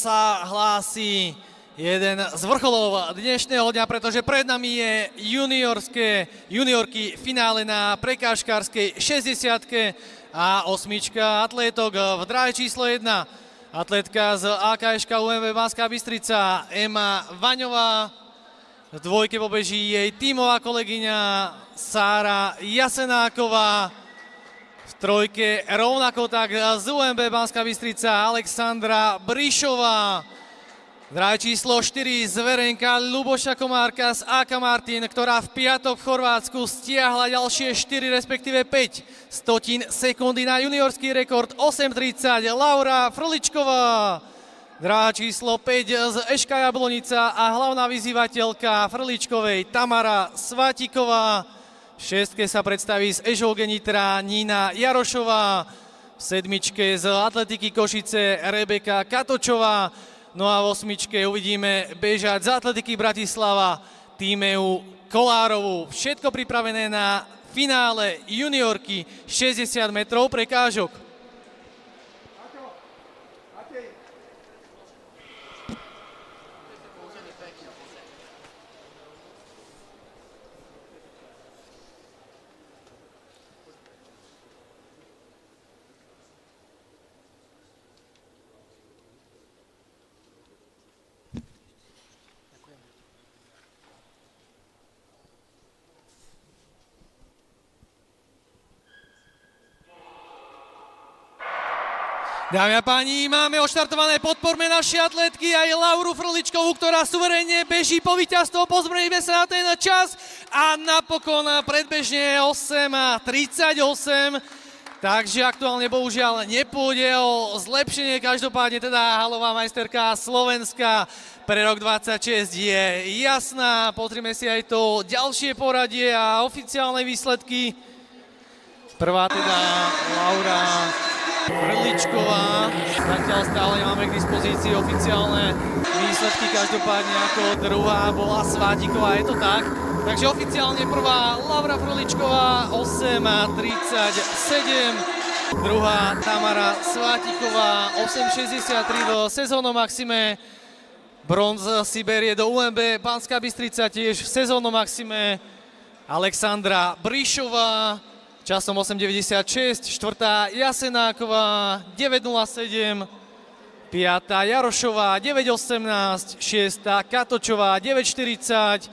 sa hlási jeden z vrcholov dnešného dňa, pretože pred nami je juniorky finále na prekážkárskej 60-ke a osmička atlétok v dráhe číslo 1. Atlétka z AKŠ UMB Banská Bystrica Ema Vaňová. V dvojke pobeží jej tímová kolegyňa Sára Jasenáková. V trojke rovnako tak z UMB Banská Bystrica Alexandra Brišová. Dráha číslo 4 zverenka Ľuboša Komárka z AK Martin, ktorá v piatok v Chorvátsku stiahla ďalšie 4, respektíve 5 stotín sekundy na juniorský rekord 8.30 Laura Frličková. Dráha číslo 5 z Eška Jablonica a hlavná vyzývateľka Frličkovej Tamara Svátiková. V šestke sa predstaví z Ežovge Nitra Nina Jarošová. V sedmičke z Atletiky Košice Rebeka Katočová. No a v osmičke uvidíme bežať z Atletiky Bratislava Tímeu Kolárovú. Všetko pripravené na finále juniorky 60 metrov prekážok. Dámy a páni, máme odštartované, podporme naše atletky aj Lauru Frličkovú, ktorá suverénne beží po víťazstvo, pozrieme sa na ten čas a napokon predbežne 8.38, takže aktuálne bohužiaľ nepôjde o zlepšenie, každopádne teda halová majsterka Slovenska pre rok 26 je jasná, pozrime si aj to ďalšie poradie a oficiálne výsledky. Prvá teda Laura Frličková, zatiaľ stále máme k dispozícii oficiálne výsledky, každopádne ako druhá bola Svátiková, je to tak. Takže oficiálne prvá Laura Frličková 8.37, druhá Tamara Svátiková 8.63 v sezónnom maxime, bronz si berie do UMB Banská Bystrica tiež v sezónnom maxime Alexandra Brišová časom 8.96, štvrtá Jasenáková 9.07, piatá Jarošová 9.18, šiestá Katočová 9.40,